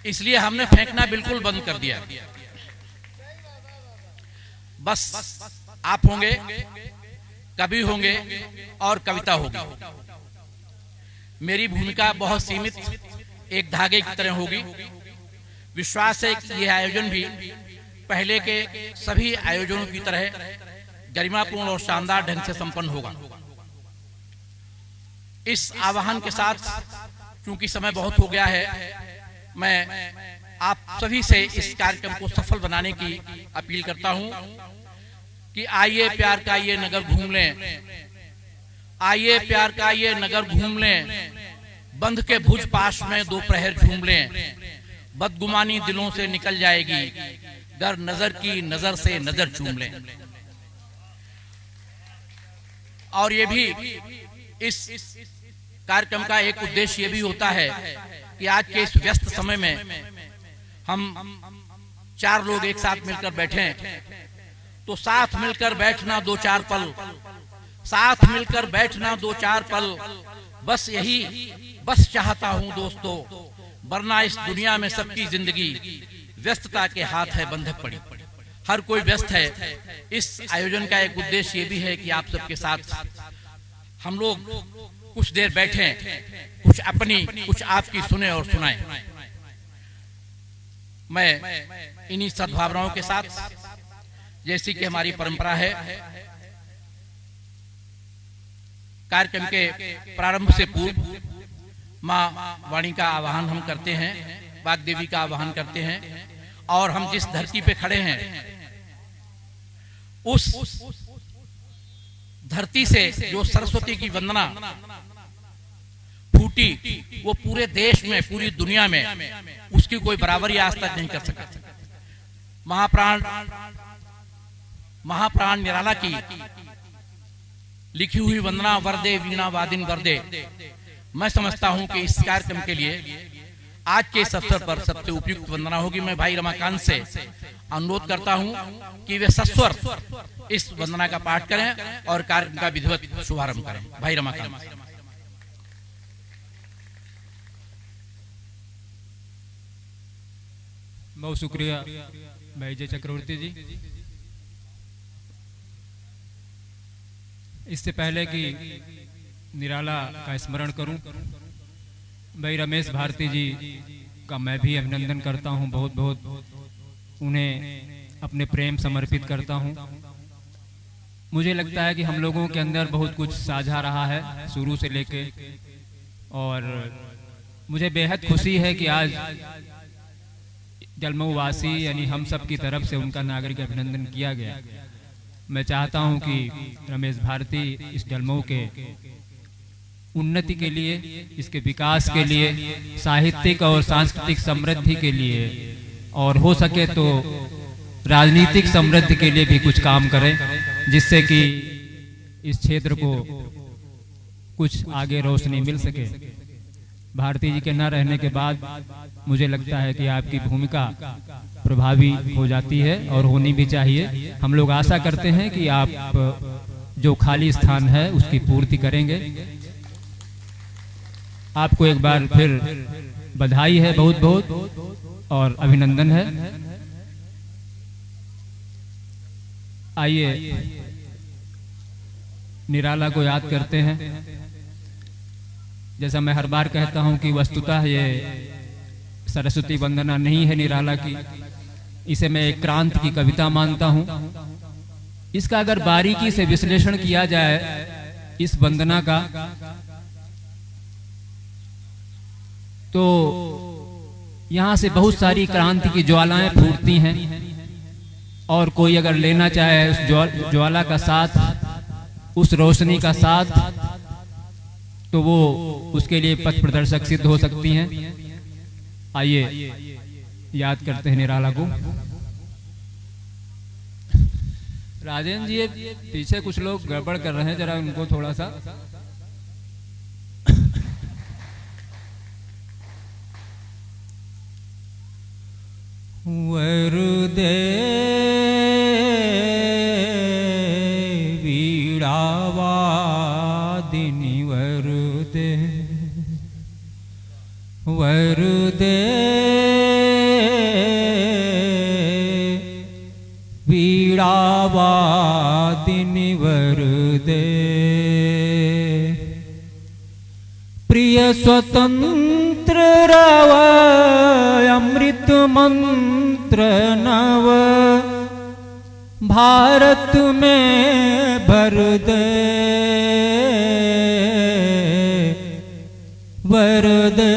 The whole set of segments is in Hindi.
इसलिए हमने फेंकना बिल्कुल बंद कर दिया। बस आप होंगे, कवि होंगे और कविता होगी। मेरी भूमिका बहुत सीमित एक धागे की तरह होगी। विश्वास है कि यह आयोजन भी पहले के सभी आयोजनों की तरह गरिमापूर्ण और शानदार ढंग से संपन्न होगा। इस आह्वान के साथ, चूंकि समय बहुत हो गया है, मैं आप सभी से इस कार्यक्रम को सफल बनाने की अपील करता हूं कि आइए प्यार का ये नगर घूम लें, आइए प्यार का ये नगर घूम लें, बंध के भुज पाश में दोपहर झूम लें, बदगुमानी दिलों से निकल जाएगी, गर नजर की नजर से नजर चूम लें। और ये भी इस कार्यक्रम का एक उद्देश्य ये भी होता है कि आज के इस व्यस्त समय में हम 4 लोग एक साथ मिलकर बैठें, तो साथ मिलकर बैठना 2-4 पल, साथ मिलकर बैठना 2-4 पल, बस यही बस चाहता हूं दोस्तों, वरना इस दुनिया में सबकी जिंदगी व्यस्तता के हाथ है बंधक पड़ी। हर कोई व्यस्त है। इस आयोजन का एक उद्देश्य ये भी है कि आप सबके साथ हम लोग कुछ देर बैठें, कुछ अपनी कुछ आपकी सुने और सुनाएं। मैं इन्हीं सद्भावनाओं के साथ, जैसी कि हमारी परंपरा है, कार्यक्रम के प्रारंभ से पूर्व मां वाणी का आवाहन हम करते हैं, वाग्देवी का आवाहन करते हैं, और हम जिस धरती पे खड़े हैं उस धरती से जो सरस्वती की वंदना फूटी, वो पूरे देश में, पूरी दुनिया में उसकी कोई बराबरी आज तक नहीं कर सका। महाप्राण निराला की लिखी हुई वंदना वरदे वीणा वादिन वरदे, मैं समझता हूं कि इस कार्यक्रम के लिए आज के इस अवसर पर सबसे उपयुक्त वंदना होगी। मैं भाई रमाकांत से अनुरोध करता हूं कि वे सस्वर इस वंदना का पाठ करें और कार्यक्रम का विधिवत शुभारंभ करें। भाई रमाकांत। बहुत शुक्रिया भाई जय चक्रवर्ती जी। इससे पहले कि निराला का स्मरण करूं, भाई रमेश भारती जी का मैं भी अभिनंदन करता हूं, बहुत बहुत उन्हें अपने प्रेम समर्पित करता हूं। मुझे लगता है कि हम लोगों के अंदर बहुत कुछ साझा रहा है शुरू से लेके, और मुझे बेहद खुशी है कि आज जलमऊ वासी यानी हम सब की तरफ से उनका नागरिक अभिनंदन किया गया। मैं चाहता हूं कि रमेश भारती इस जलमऊ के उन्नति के लिए, इसके विकास के लिए, साहित्यिक और सांस्कृतिक समृद्धि के लिए, और हो सके तो राजनीतिक समृद्धि के लिए भी कुछ काम करें, जिससे कि इस क्षेत्र को कुछ आगे रोशनी मिल सके। भारती जी के न रहने के बाद मुझे लगता है कि आपकी भूमिका प्रभावी हो जाती है और होनी भी चाहिए। हम लोग आशा करते हैं कि आप जो खाली स्थान है उसकी पूर्ति करेंगे। आपको एक बार फिर बधाई है बहुत बहुत और अभिनंदन है। आइए निराला को याद करते हैं। जैसा मैं हर बार कहता हूं कि वस्तुतः ये सरस्वती वंदना नहीं है निराला की, इसे मैं एक क्रांति की कविता मानता हूं। इसका अगर बारीकी से विश्लेषण किया जाए इस वंदना का, तो यहां से बहुत सारी क्रांति की ज्वालाएं फूटती हैं, और कोई अगर लेना चाहे उस ज्वाला का साथ, उस रोशनी का साथ, तो वो उसके लिए पथ प्रदर्शक सिद्ध हो सकती हैं। आइए याद करते हैं निराला को। राजेंद्र जी, ये पीछे कुछ लोग गड़बड़ कर रहे हैं, जरा उनको थोड़ा सा। वरदे वीणावादिनी वरदे वरदे प्रिय स्वतंत्र रव अमृत मंत्र नव भारत में भर दे वर दे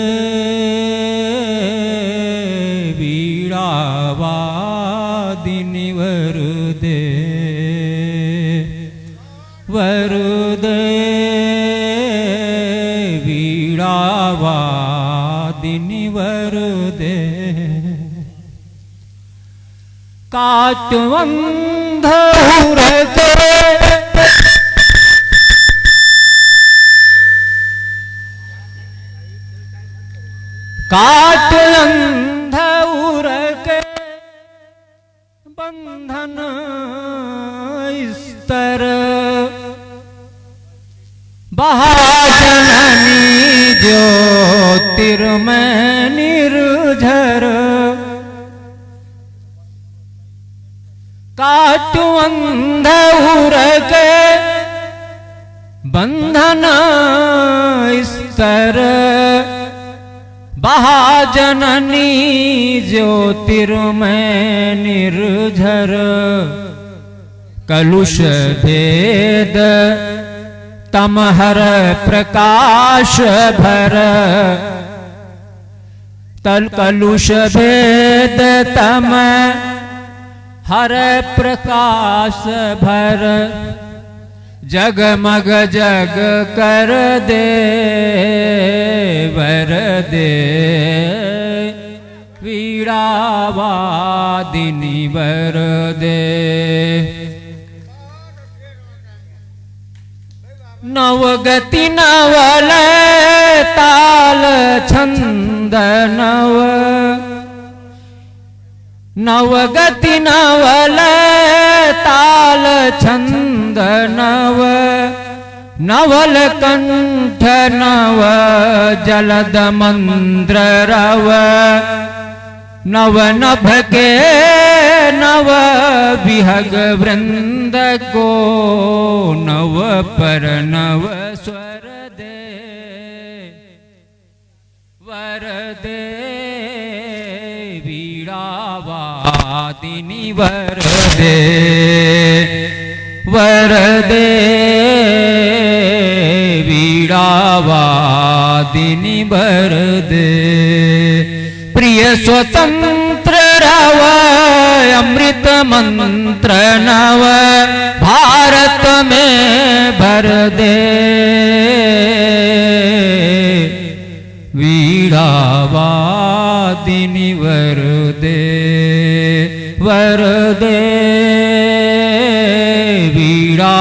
वीणावादिनी वर दे वर दे वीणावादिनी वर दे काटवंध उरते काटवंध उरके बंधन स्तर महाजननी ज्योतिर्मय निर्झर काटु अंध उरके बंधन स्तर महाजननी ज्योतिर्मय निर्झर कलुष भेद तमहर प्रकाश भर तल कलुष भेद तम हर प्रकाश भर जगमग जग कर दे वर दे वीणावादिनी वर दे नवगति नवल ताल छंद नव नवगति नवल ताल छंद नव नवल कंठ नव जलद मंद्र रव नव नभ के नव विहग वृंद को नव पर नव स्वर दे वर दे वीणावादिनी वर दे वर दे वीणावादिनी वर दे प्रिय स्वतंत्र रव अमृत मंत्र नव भारत में भर दे वीणावादिनी वर दे वीणा